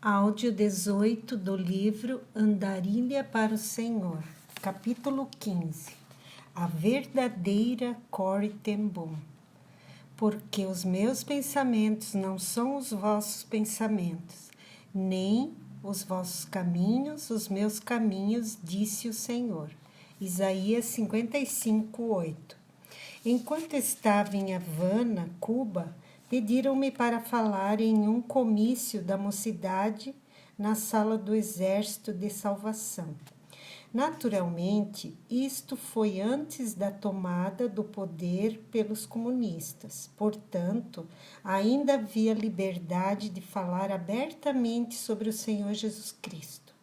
Áudio 18 do livro Andarilha para o Senhor, capítulo 15. A verdadeira Corrie ten Boom. Porque os meus pensamentos não são os vossos pensamentos, nem os vossos caminhos, os meus caminhos, disse o Senhor. Isaías 55:8. Enquanto estava em Havana, Cuba, pediram-me para falar em um comício da mocidade na sala do Exército de Salvação. Naturalmente, isto foi antes da tomada do poder pelos comunistas. Portanto, ainda havia liberdade de falar abertamente sobre o Senhor Jesus Cristo.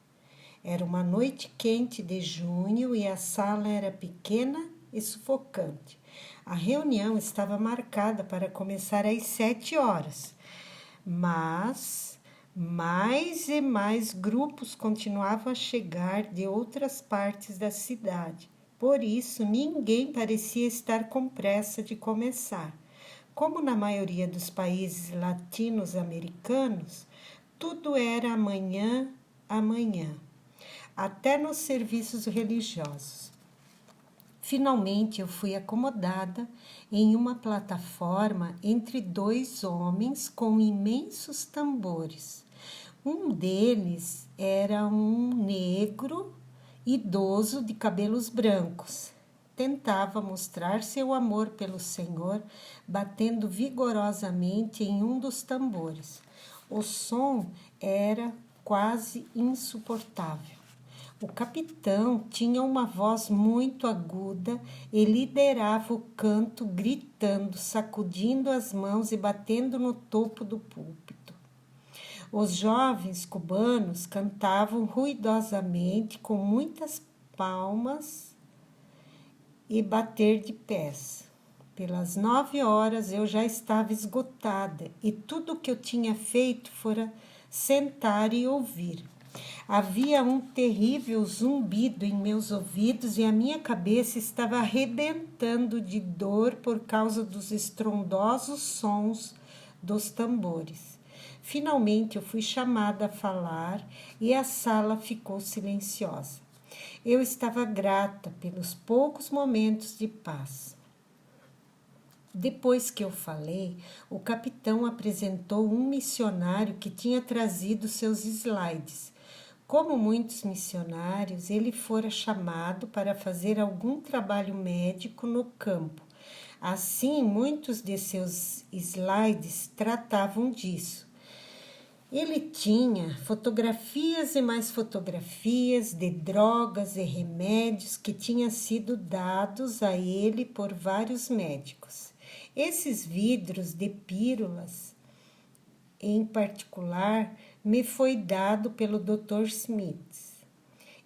Era uma noite quente de junho e a sala era pequena e sufocante. A reunião estava marcada para começar às 7 horas, mas mais e mais grupos continuavam a chegar de outras partes da cidade. Por isso, ninguém parecia estar com pressa de começar. Como na maioria dos países latino-americanos, tudo era amanhã, até nos serviços religiosos. Finalmente eu fui acomodada em uma plataforma entre dois homens com imensos tambores. Um deles era um negro idoso de cabelos brancos. Tentava mostrar seu amor pelo Senhor, batendo vigorosamente em um dos tambores. O som era quase insuportável. O capitão tinha uma voz muito aguda e liderava o canto gritando, sacudindo as mãos e batendo no topo do púlpito. Os jovens cubanos cantavam ruidosamente com muitas palmas e bater de pés. Pelas 9 horas eu já estava esgotada e tudo o que eu tinha feito fora sentar e ouvir. Havia um terrível zumbido em meus ouvidos e a minha cabeça estava arrebentando de dor por causa dos estrondosos sons dos tambores. Finalmente eu fui chamada a falar e a sala ficou silenciosa. Eu estava grata pelos poucos momentos de paz. Depois que eu falei, o capitão apresentou um missionário que tinha trazido seus slides. Como muitos missionários, ele fora chamado para fazer algum trabalho médico no campo. Assim, muitos de seus slides tratavam disso. Ele tinha fotografias e mais fotografias de drogas e remédios que tinham sido dados a ele por vários médicos. Esses vidros de pílulas, em particular, me foi dado pelo Dr. Smith.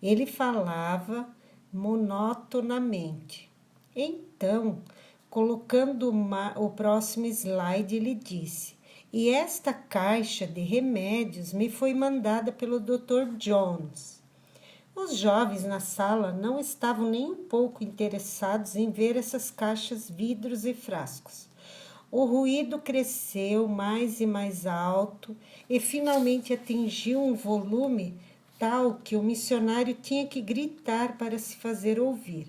Ele falava monotonamente. Então, colocando o próximo slide, ele disse: e esta caixa de remédios me foi mandada pelo Dr. Jones. Os jovens na sala não estavam nem um pouco interessados em ver essas caixas, vidros e frascos. O ruído cresceu mais e mais alto e finalmente atingiu um volume tal que o missionário tinha que gritar para se fazer ouvir.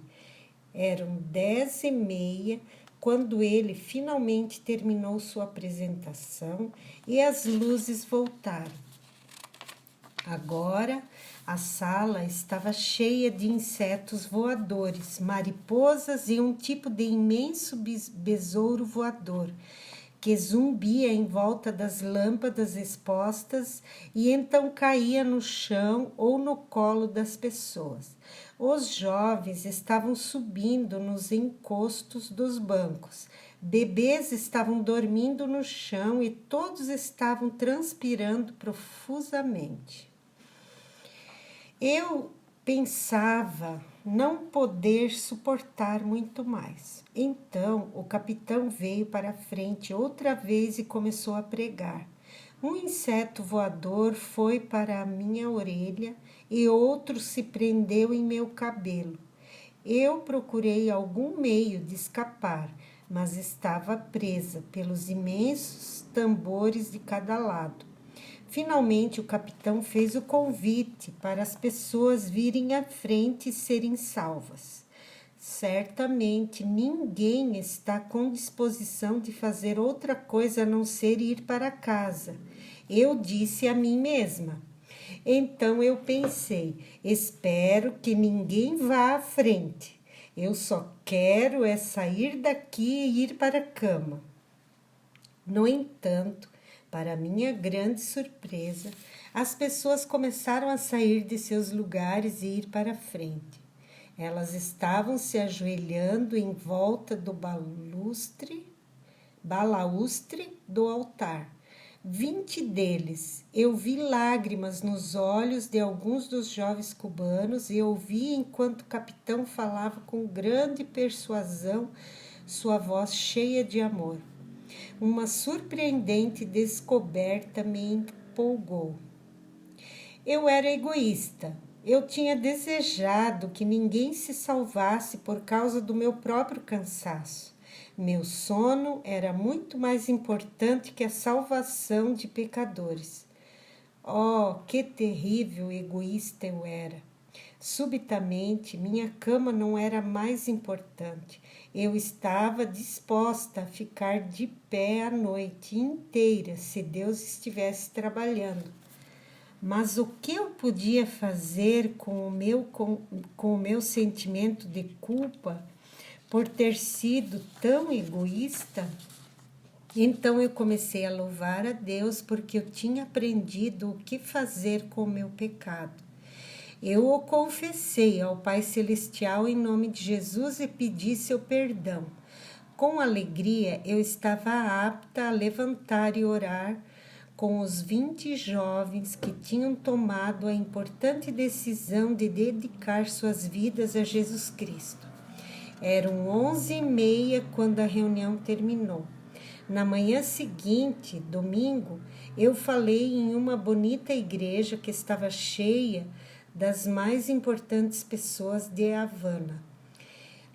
Eram 10:30 quando ele finalmente terminou sua apresentação e as luzes voltaram. Agora a sala estava cheia de insetos voadores, mariposas e um tipo de imenso besouro voador que zumbia em volta das lâmpadas expostas e então caía no chão ou no colo das pessoas. Os jovens estavam subindo nos encostos dos bancos. Bebês estavam dormindo no chão e todos estavam transpirando profusamente. Eu pensava não poder suportar muito mais. Então o capitão veio para a frente outra vez e começou a pregar. Um inseto voador foi para a minha orelha e outro se prendeu em meu cabelo. Eu procurei algum meio de escapar, mas estava presa pelos imensos tambores de cada lado. Finalmente, o capitão fez o convite para as pessoas virem à frente e serem salvas. Certamente ninguém está com disposição de fazer outra coisa a não ser ir para casa. Eu disse a mim mesma. Então eu pensei, espero que ninguém vá à frente. Eu só quero é sair daqui e ir para a cama. No entanto, para minha grande surpresa, as pessoas começaram a sair de seus lugares e ir para a frente. Elas estavam se ajoelhando em volta do balaustre do altar. 20 deles. Eu vi lágrimas nos olhos de alguns dos jovens cubanos e ouvi enquanto o capitão falava com grande persuasão, sua voz cheia de amor. Uma surpreendente descoberta me empolgou. Eu era egoísta. Eu tinha desejado que ninguém se salvasse por causa do meu próprio cansaço. Meu sono era muito mais importante que a salvação de pecadores. Oh, que terrível egoísta eu era! Subitamente, minha cama não era mais importante. Eu estava disposta a ficar de pé a noite inteira se Deus estivesse trabalhando. Mas o que eu podia fazer com o meu sentimento de culpa por ter sido tão egoísta? Então eu comecei a louvar a Deus porque eu tinha aprendido o que fazer com o meu pecado. Eu o confessei ao Pai Celestial em nome de Jesus e pedi seu perdão. Com alegria eu estava apta a levantar e orar com os 20 jovens que tinham tomado a importante decisão de dedicar suas vidas a Jesus Cristo. Eram 11h30 quando a reunião terminou. Na manhã seguinte, domingo, eu falei em uma bonita igreja que estava cheia das mais importantes pessoas de Havana.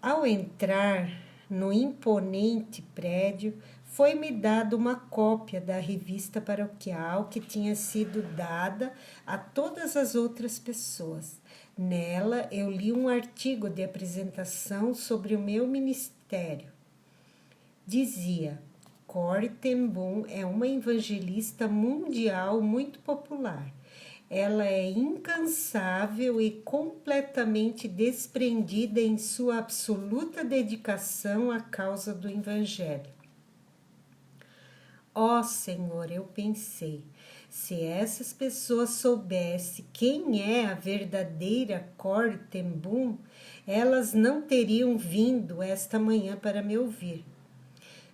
Ao entrar no imponente prédio, foi-me dada uma cópia da revista paroquial que tinha sido dada a todas as outras pessoas. Nela, eu li um artigo de apresentação sobre o meu ministério. Dizia: Corrie ten Boom é uma evangelista mundial muito popular. Ela é incansável e completamente desprendida em sua absoluta dedicação à causa do Evangelho. Ó Senhor, eu pensei, se essas pessoas soubessem quem é a verdadeira Corrie ten Boom, elas não teriam vindo esta manhã para me ouvir.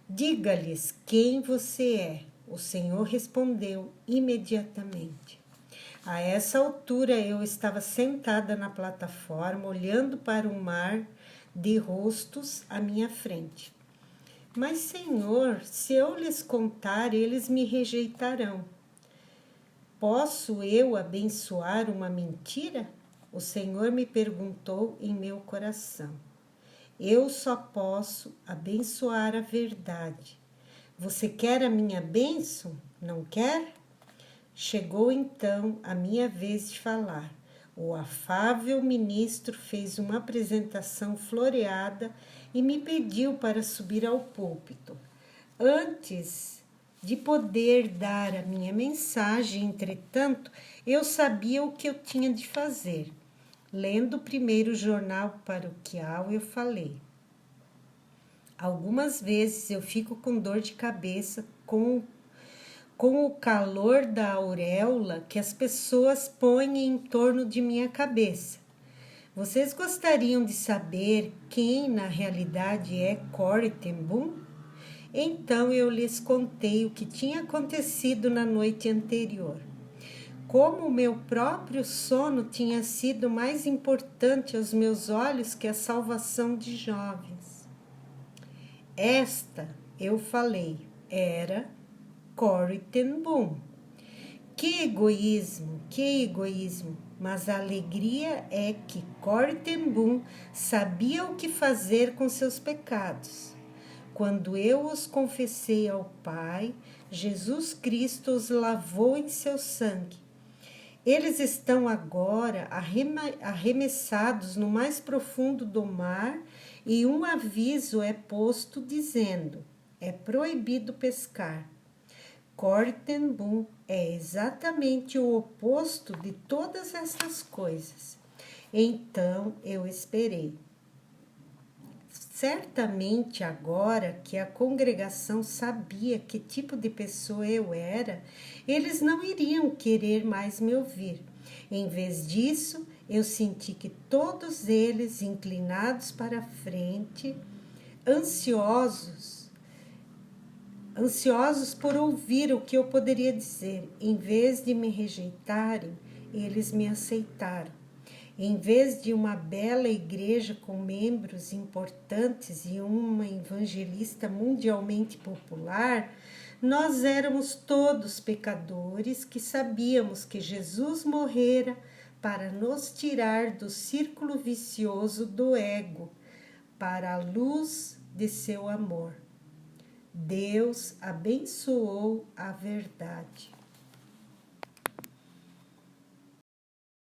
Diga-lhes quem você é. O Senhor respondeu imediatamente. A essa altura eu estava sentada na plataforma, olhando para o mar de rostos à minha frente. Mas, Senhor, se eu lhes contar, eles me rejeitarão. Posso eu abençoar uma mentira? O Senhor me perguntou em meu coração. Eu só posso abençoar a verdade. Você quer a minha bênção? Não quer? Chegou então a minha vez de falar. O afável ministro fez uma apresentação floreada e me pediu para subir ao púlpito. Antes de poder dar a minha mensagem, entretanto, eu sabia o que eu tinha de fazer. Lendo o primeiro jornal paroquial, eu falei: algumas vezes eu fico com dor de cabeça com o calor da auréola que as pessoas põem em torno de minha cabeça. Vocês gostariam de saber quem na realidade é Corrie ten Boom? Então eu lhes contei o que tinha acontecido na noite anterior. Como o meu próprio sono tinha sido mais importante aos meus olhos que a salvação de jovens. Esta, eu falei, era Corrie ten Boom. Que egoísmo, mas a alegria é que Corrie ten Boom sabia o que fazer com seus pecados. Quando eu os confessei ao Pai, Jesus Cristo os lavou em seu sangue. Eles estão agora arremessados no mais profundo do mar e um aviso é posto dizendo: é proibido pescar. Corten-Boom é exatamente o oposto de todas estas coisas. Então eu esperei. Certamente agora que a congregação sabia que tipo de pessoa eu era, eles não iriam querer mais me ouvir. Em vez disso, eu senti que todos eles, inclinados para a frente, ansiosos por ouvir o que eu poderia dizer, em vez de me rejeitarem, eles me aceitaram. Em vez de uma bela igreja com membros importantes e uma evangelista mundialmente popular, nós éramos todos pecadores que sabíamos que Jesus morrera para nos tirar do círculo vicioso do ego, para a luz de seu amor. Deus abençoou a verdade.